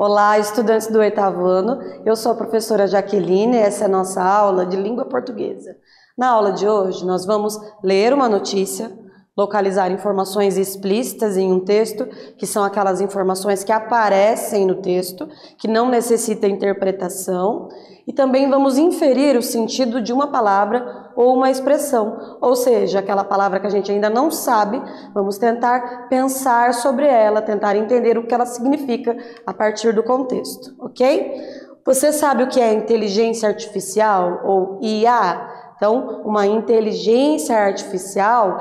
Olá, estudantes do 8º ano, eu sou a professora Jaqueline e essa é a nossa aula de língua portuguesa. Na aula de hoje, nós vamos ler uma notícia, localizar informações explícitas em um texto, que são aquelas informações que aparecem no texto, que não necessitam interpretação, e também vamos inferir o sentido de uma palavra ou uma expressão, ou seja, aquela palavra que a gente ainda não sabe, vamos tentar pensar sobre ela, tentar entender o que ela significa a partir do contexto, ok? Você sabe o que é inteligência artificial ou IA? Então, uma inteligência artificial,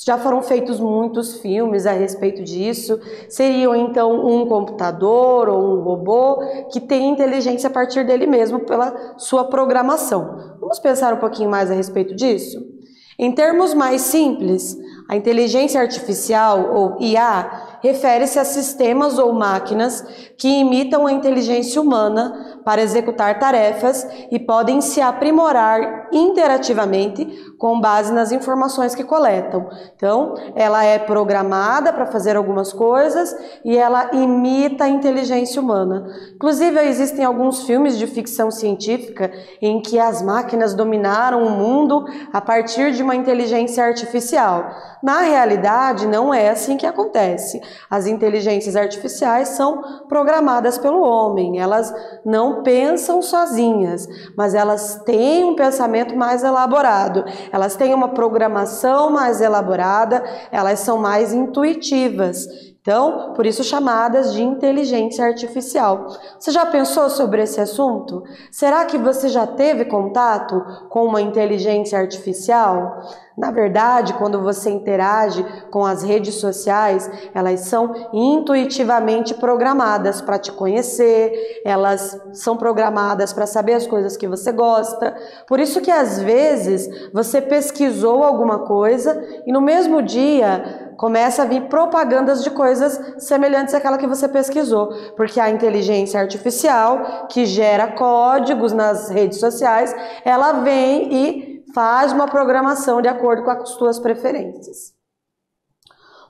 já foram feitos muitos filmes a respeito disso. Seria então um computador ou um robô que tem inteligência a partir dele mesmo pela sua programação. Vamos pensar um pouquinho mais a respeito disso? Em termos mais simples, a inteligência artificial ou IA refere-se a sistemas ou máquinas que imitam a inteligência humana para executar tarefas e podem se aprimorar interativamente com base nas informações que coletam. Então, ela é programada para fazer algumas coisas e ela imita a inteligência humana. Inclusive, existem alguns filmes de ficção científica em que as máquinas dominaram o mundo a partir de uma inteligência artificial. Na realidade, não é assim que acontece. As inteligências artificiais são programadas pelo homem, elas não pensam sozinhas, mas elas têm um pensamento mais elaborado, elas têm uma programação mais elaborada, elas são mais intuitivas. Então, por isso chamadas de inteligência artificial. Você já pensou sobre esse assunto? Será que você já teve contato com uma inteligência artificial? Na verdade, quando você interage com as redes sociais, elas são intuitivamente programadas para te conhecer, elas são programadas para saber as coisas que você gosta. Por isso que às vezes você pesquisou alguma coisa e no mesmo dia começa a vir propagandas de coisas semelhantes àquela que você pesquisou, porque a inteligência artificial, que gera códigos nas redes sociais, ela vem e faz uma programação de acordo com as suas preferências.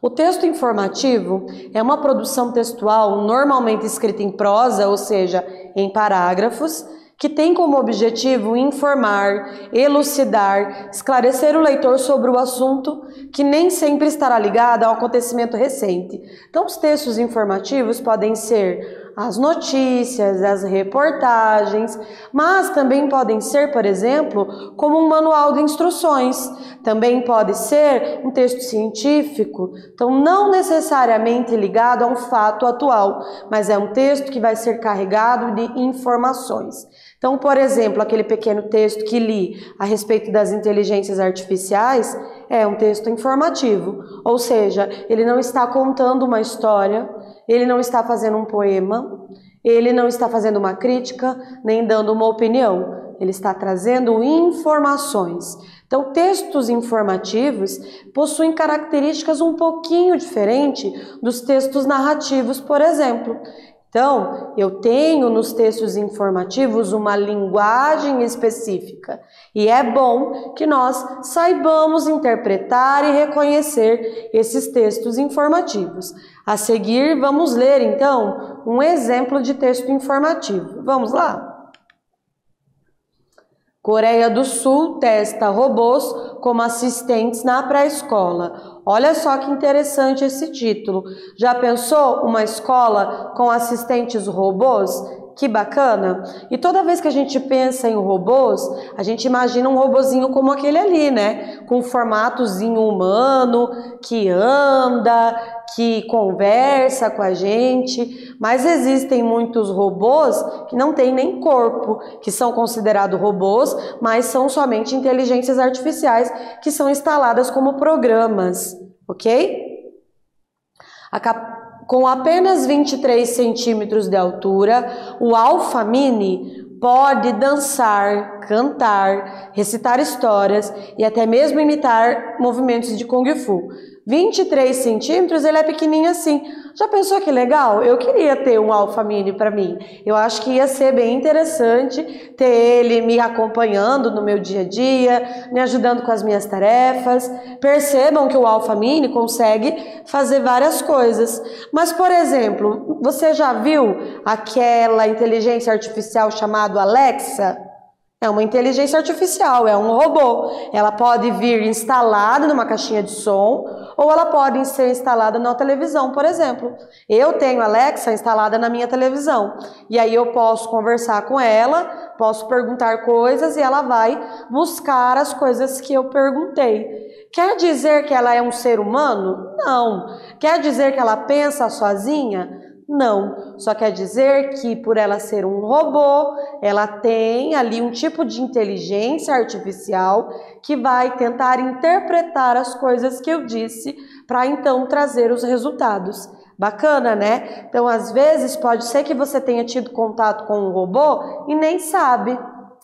O texto informativo é uma produção textual normalmente escrita em prosa, ou seja, em parágrafos, que tem como objetivo informar, elucidar, esclarecer o leitor sobre o assunto que nem sempre estará ligado ao acontecimento recente. Então, os textos informativos podem ser as notícias, as reportagens, mas também podem ser, por exemplo, como um manual de instruções. Também pode ser um texto científico, então não necessariamente ligado a um fato atual, mas é um texto que vai ser carregado de informações. Então, por exemplo, aquele pequeno texto que li a respeito das inteligências artificiais é um texto informativo, ou seja, ele não está contando uma história, ele não está fazendo um poema, ele não está fazendo uma crítica, nem dando uma opinião, ele está trazendo informações. Então, textos informativos possuem características um pouquinho diferentes dos textos narrativos, por exemplo. Então, eu tenho nos textos informativos uma linguagem específica e é bom que nós saibamos interpretar e reconhecer esses textos informativos. A seguir, vamos ler então um exemplo de texto informativo. Vamos lá? Coreia do Sul testa robôs como assistentes na pré-escola. Olha só que interessante esse título. Já pensou uma escola com assistentes robôs? Que bacana! E toda vez que a gente pensa em robôs, a gente imagina um robozinho como aquele ali, né? Com um formatozinho humano, que anda, que conversa com a gente. Mas existem muitos robôs que não têm nem corpo, que são considerados robôs, mas são somente inteligências artificiais que são instaladas como programas, ok? Com apenas 23 centímetros de altura, o Alpha Mini pode dançar, cantar, recitar histórias e até mesmo imitar movimentos de Kung Fu. 23 centímetros, ele é pequenininho assim. Já pensou que legal? Eu queria ter um Alpha Mini para mim. Eu acho que ia ser bem interessante ter ele me acompanhando no meu dia a dia, me ajudando com as minhas tarefas. Percebam que o Alpha Mini consegue fazer várias coisas. Mas, por exemplo, você já viu aquela inteligência artificial chamada Alexa? É uma inteligência artificial, é um robô. Ela pode vir instalada numa caixinha de som ou ela pode ser instalada na televisão, por exemplo. Eu tenho a Alexa instalada na minha televisão e aí eu posso conversar com ela, posso perguntar coisas e ela vai buscar as coisas que eu perguntei. Quer dizer que ela é um ser humano? Não. Quer dizer que ela pensa sozinha? Não, só quer dizer que por ela ser um robô, ela tem ali um tipo de inteligência artificial que vai tentar interpretar as coisas que eu disse para então trazer os resultados. Bacana, né? Então, às vezes, pode ser que você tenha tido contato com um robô e nem sabe.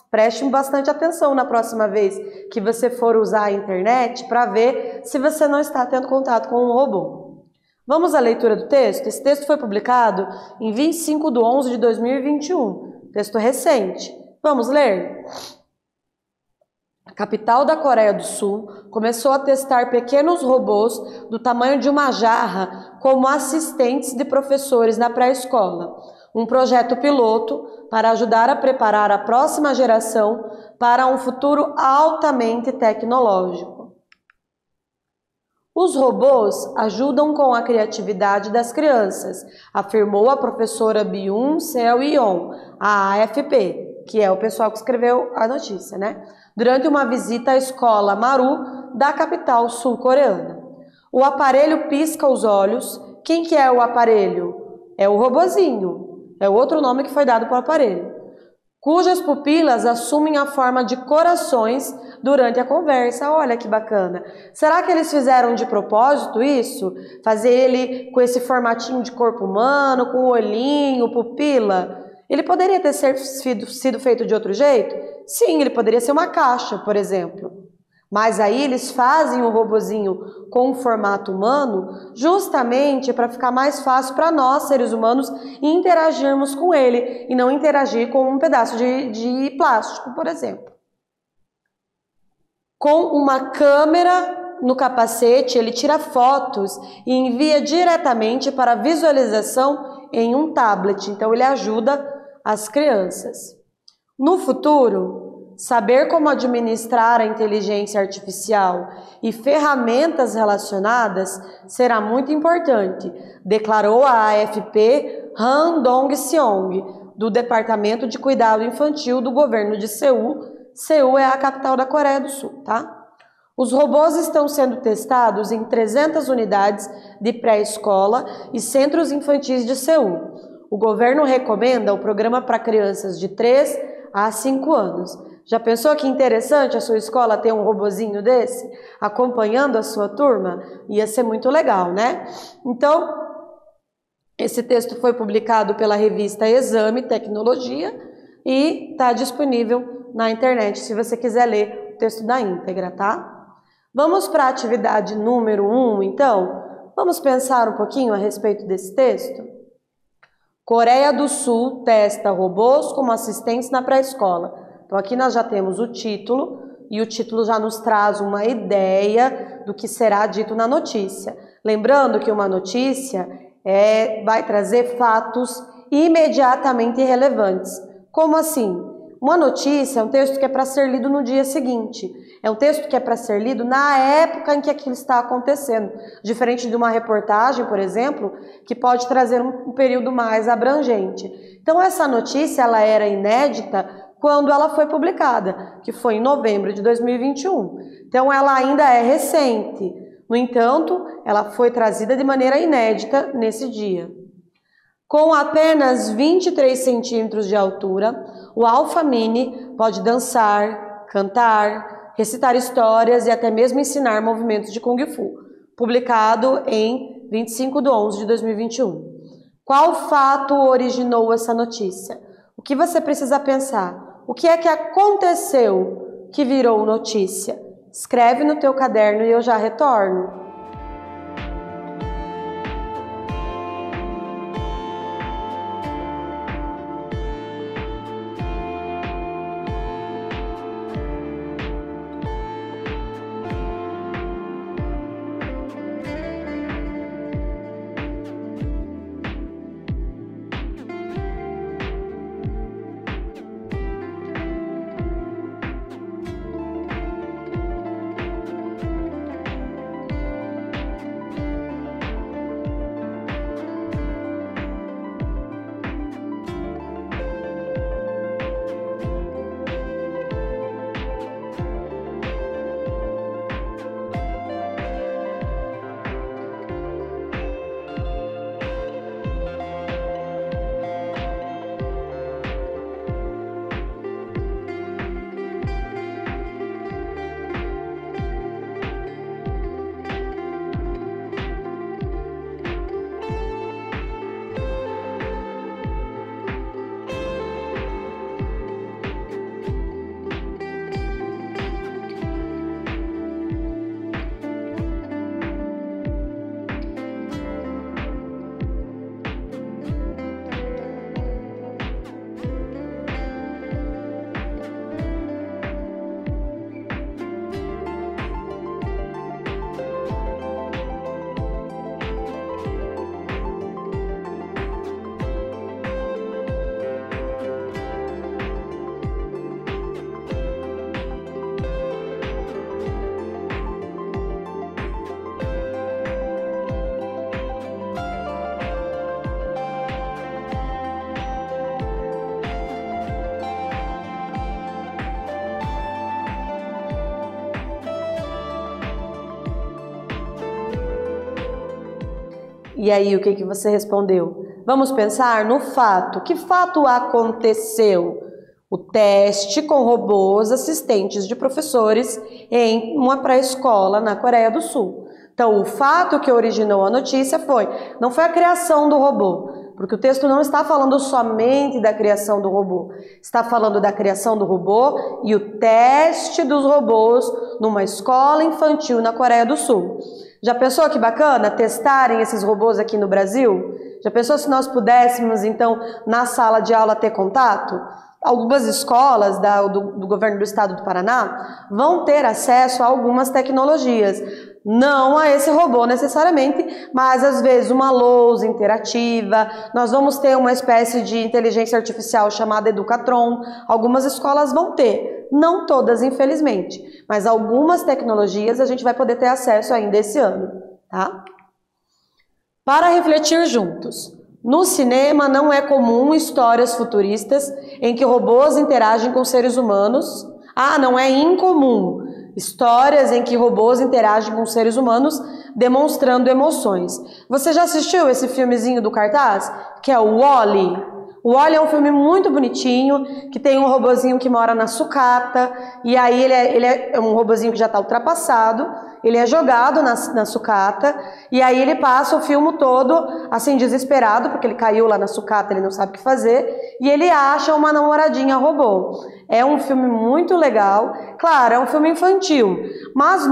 Preste bastante atenção na próxima vez que você for usar a internet para ver se você não está tendo contato com um robô. Vamos à leitura do texto? Esse texto foi publicado em 25/11/2021, texto recente. Vamos ler? A capital da Coreia do Sul começou a testar pequenos robôs do tamanho de uma jarra como assistentes de professores na pré-escola, um projeto piloto para ajudar a preparar a próxima geração para um futuro altamente tecnológico. Os robôs ajudam com a criatividade das crianças, afirmou a professora Byung Seo-yeon, a AFP, que é o pessoal que escreveu a notícia, né? Durante uma visita à escola Maru da capital sul-coreana. O aparelho pisca os olhos. Quem que é o aparelho? É o robozinho. É outro nome que foi dado para o aparelho, cujas pupilas assumem a forma de corações durante a conversa. Olha que bacana. Será que eles fizeram de propósito isso? Fazer ele com esse formatinho de corpo humano, com olhinho, pupila? Ele poderia ter sido feito de outro jeito? Sim, ele poderia ser uma caixa, por exemplo. Mas aí eles fazem o robozinho com o formato humano justamente para ficar mais fácil para nós, seres humanos, interagirmos com ele e não interagir com um pedaço de plástico, por exemplo. Com uma câmera no capacete, ele tira fotos e envia diretamente para visualização em um tablet. Então, ele ajuda as crianças. No futuro, saber como administrar a inteligência artificial e ferramentas relacionadas será muito importante, declarou a AFP Han Dong-seong, do Departamento de Cuidado Infantil do governo de Seul. Seul é a capital da Coreia do Sul, tá? Os robôs estão sendo testados em 300 unidades de pré-escola e centros infantis de Seul. O governo recomenda o programa para crianças de 3 a 5 anos. Já pensou que interessante a sua escola ter um robozinho desse acompanhando a sua turma? Ia ser muito legal, né? Então, esse texto foi publicado pela revista Exame Tecnologia e está disponível na internet se você quiser ler o texto da íntegra, tá? Vamos para a atividade número 1, então? Vamos pensar um pouquinho a respeito desse texto? Coreia do Sul testa robôs como assistentes na pré-escola. Então aqui nós já temos o título, e o título já nos traz uma ideia do que será dito na notícia. Lembrando que uma notícia vai trazer fatos imediatamente relevantes. Como assim? Uma notícia é um texto que é para ser lido no dia seguinte. É um texto que é para ser lido na época em que aquilo está acontecendo. Diferente de uma reportagem, por exemplo, que pode trazer um período mais abrangente. Então, essa notícia ela era inédita quando ela foi publicada, que foi em novembro de 2021. Então, ela ainda é recente. No entanto, ela foi trazida de maneira inédita nesse dia. Com apenas 23 centímetros de altura, o Alpha Mini pode dançar, cantar, recitar histórias e até mesmo ensinar movimentos de Kung Fu. Publicado em 25/11/2021. Qual fato originou essa notícia? O que você precisa pensar? O que é que aconteceu que virou notícia? Escreve no teu caderno e eu já retorno. E aí, o que que você respondeu? Vamos pensar no fato. Que fato aconteceu? O teste com robôs assistentes de professores em uma pré-escola na Coreia do Sul. Então, o fato que originou a notícia não foi a criação do robô, porque o texto não está falando somente da criação do robô, está falando da criação do robô e o teste dos robôs numa escola infantil na Coreia do Sul. Já pensou que bacana testarem esses robôs aqui no Brasil? Já pensou se nós pudéssemos, então, na sala de aula ter contato? Algumas escolas do governo do estado do Paraná vão ter acesso a algumas tecnologias. Não a esse robô necessariamente, mas às vezes uma lousa interativa. Nós vamos ter uma espécie de inteligência artificial chamada Educatron. Algumas escolas vão ter, não todas infelizmente, mas algumas tecnologias a gente vai poder ter acesso ainda esse ano, tá? Para refletir juntos. No cinema não é comum histórias futuristas em que robôs interagem com seres humanos. Não é incomum histórias em que robôs interagem com seres humanos demonstrando emoções. Você já assistiu esse filmezinho do cartaz? Que é o Wall-E? O Wall-E é um filme muito bonitinho, que tem um robozinho que mora na sucata, e aí ele é um robozinho que já está ultrapassado, ele é jogado na sucata, e aí ele passa o filme todo, assim, desesperado, porque ele caiu lá na sucata, ele não sabe o que fazer, e ele acha uma namoradinha robô. É um filme muito legal, claro, é um filme infantil, mas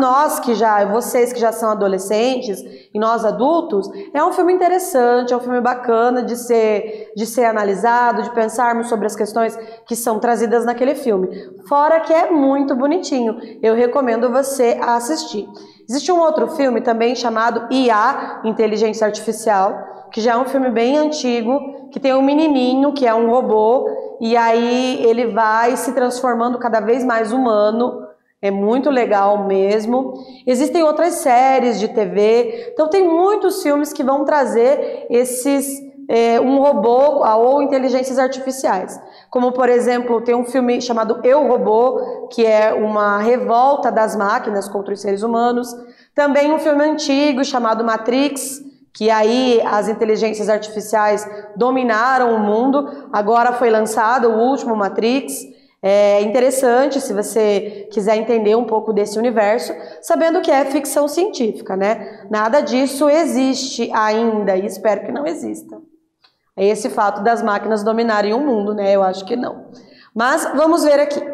vocês que já são adolescentes, e nós adultos, é um filme interessante, é um filme bacana de ser analisado, de pensarmos sobre as questões que são trazidas naquele filme. Fora que é muito bonitinho, eu recomendo você assistir. Existe um outro filme também chamado IA, Inteligência Artificial, que já é um filme bem antigo, que tem um menininho que é um robô, e aí ele vai se transformando cada vez mais humano. É muito legal mesmo. Existem outras séries de TV, então tem muitos filmes que vão trazer um robô ou inteligências artificiais. Como, por exemplo, tem um filme chamado Eu, Robô, que é uma revolta das máquinas contra os seres humanos. Também um filme antigo chamado Matrix, que aí as inteligências artificiais dominaram o mundo. Agora foi lançado o último Matrix. É interessante se você quiser entender um pouco desse universo, sabendo que é ficção científica, né? Nada disso existe ainda e espero que não exista. É esse fato das máquinas dominarem o mundo, né? Eu acho que não. Mas vamos ver aqui.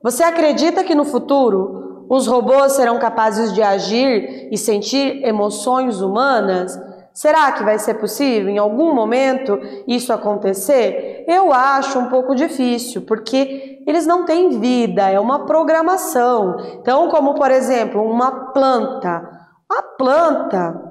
Você acredita que no futuro os robôs serão capazes de agir e sentir emoções humanas? Será que vai ser possível em algum momento isso acontecer? Eu acho um pouco difícil, porque eles não têm vida, é uma programação. Então, como por exemplo, uma planta. A planta,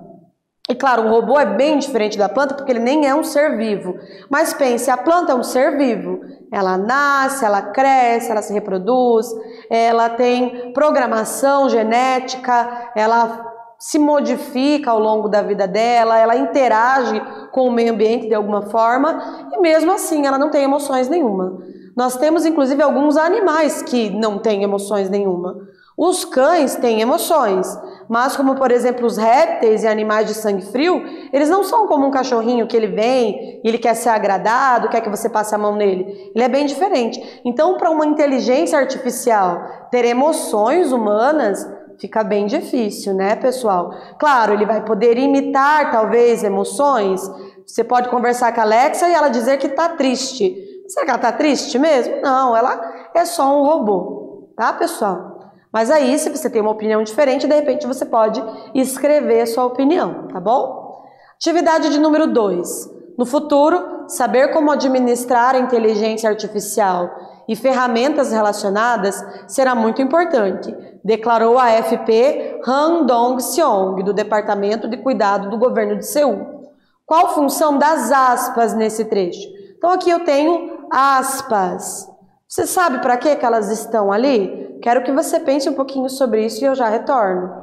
e claro, o robô é bem diferente da planta, porque ele nem é um ser vivo. Mas pense, a planta é um ser vivo. Ela nasce, ela cresce, ela se reproduz, ela tem programação genética, ela se modifica ao longo da vida dela, ela interage com o meio ambiente de alguma forma e mesmo assim ela não tem emoções nenhuma. Nós temos inclusive alguns animais que não têm emoções nenhuma. Os cães têm emoções, mas como por exemplo os répteis e animais de sangue frio, eles não são como um cachorrinho que ele vem e ele quer ser agradado, quer que você passe a mão nele. Ele é bem diferente. Então, para uma inteligência artificial ter emoções humanas, fica bem difícil, né, pessoal? Claro, ele vai poder imitar, talvez, emoções. Você pode conversar com a Alexa e ela dizer que está triste. Será que ela está triste mesmo? Não, ela é só um robô, tá, pessoal? Mas aí, se você tem uma opinião diferente, de repente você pode escrever a sua opinião, tá bom? Atividade de número 2. No futuro, saber como administrar a inteligência artificial e ferramentas relacionadas será muito importante, declarou a AFP Han Dong-seong, do Departamento de Cuidado do Governo de Seul. Qual a função das aspas nesse trecho? Então aqui eu tenho aspas. Você sabe para que elas estão ali? Quero que você pense um pouquinho sobre isso e eu já retorno.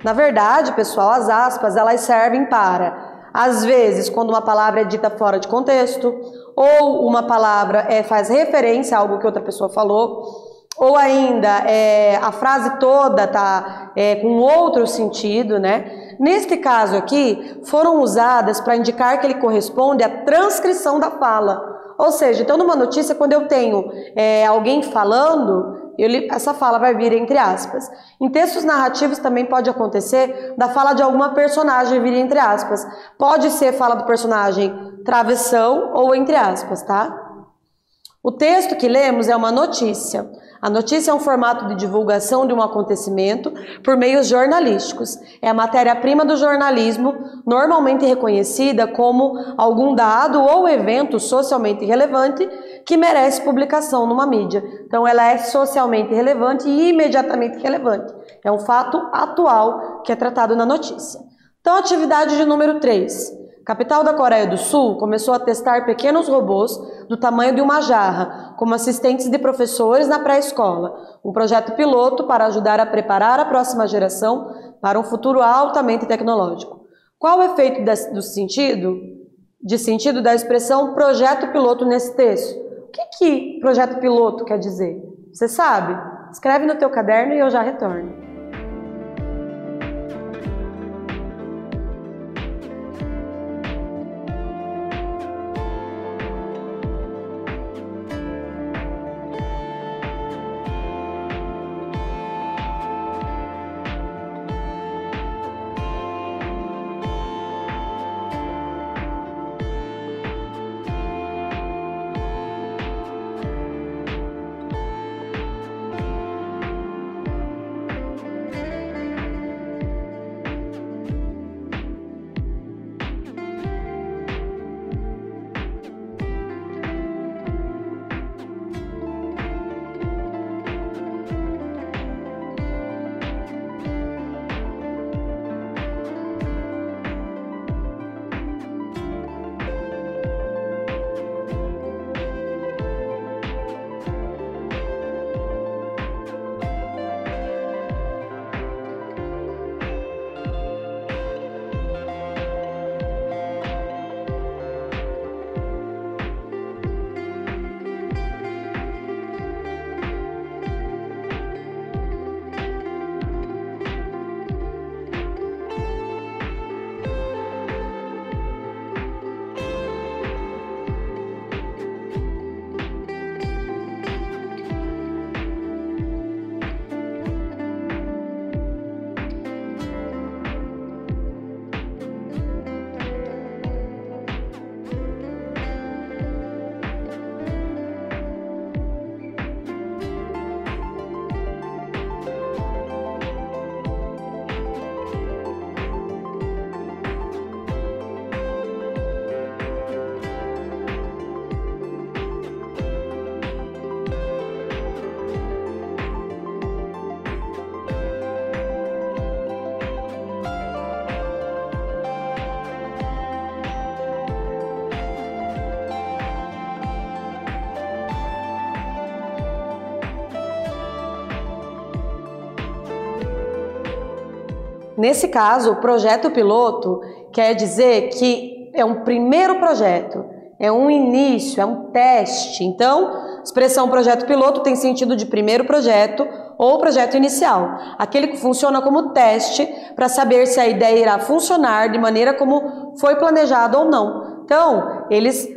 Na verdade, pessoal, as aspas, elas servem para, às vezes, quando uma palavra é dita fora de contexto, ou uma palavra faz referência a algo que outra pessoa falou, ou ainda a frase toda está com outro sentido, né? Neste caso aqui, foram usadas para indicar que ele corresponde à transcrição da fala. Ou seja, então numa notícia, quando eu tenho alguém falando, essa fala vai vir entre aspas. Em textos narrativos também pode acontecer da fala de alguma personagem vir entre aspas. Pode ser fala do personagem travessão ou entre aspas, tá? O texto que lemos é uma notícia. A notícia é um formato de divulgação de um acontecimento por meios jornalísticos. É a matéria-prima do jornalismo, normalmente reconhecida como algum dado ou evento socialmente relevante que merece publicação numa mídia. Então, ela é socialmente relevante e imediatamente relevante. É um fato atual que é tratado na notícia. Então, atividade de número 3. Capital da Coreia do Sul começou a testar pequenos robôs do tamanho de uma jarra, como assistentes de professores na pré-escola, um projeto piloto para ajudar a preparar a próxima geração para um futuro altamente tecnológico. Qual o efeito de sentido da expressão projeto piloto nesse texto? O que projeto piloto quer dizer? Você sabe? Escreve no teu caderno e eu já retorno. Nesse caso, o projeto piloto quer dizer que é um primeiro projeto, é um início, é um teste. Então, a expressão projeto piloto tem sentido de primeiro projeto ou projeto inicial, aquele que funciona como teste para saber se a ideia irá funcionar de maneira como foi planejado ou não. Então,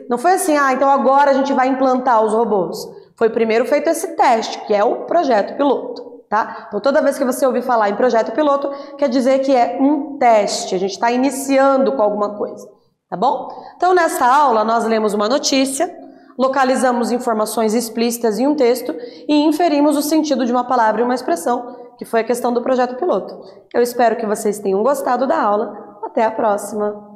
não foi assim, então agora a gente vai implantar os robôs. Foi primeiro feito esse teste, que é o projeto piloto. Tá? Então, toda vez que você ouvir falar em projeto piloto, quer dizer que é um teste, a gente está iniciando com alguma coisa, tá bom? Então, nessa aula, nós lemos uma notícia, localizamos informações explícitas em um texto e inferimos o sentido de uma palavra e uma expressão, que foi a questão do projeto piloto. Eu espero que vocês tenham gostado da aula. Até a próxima!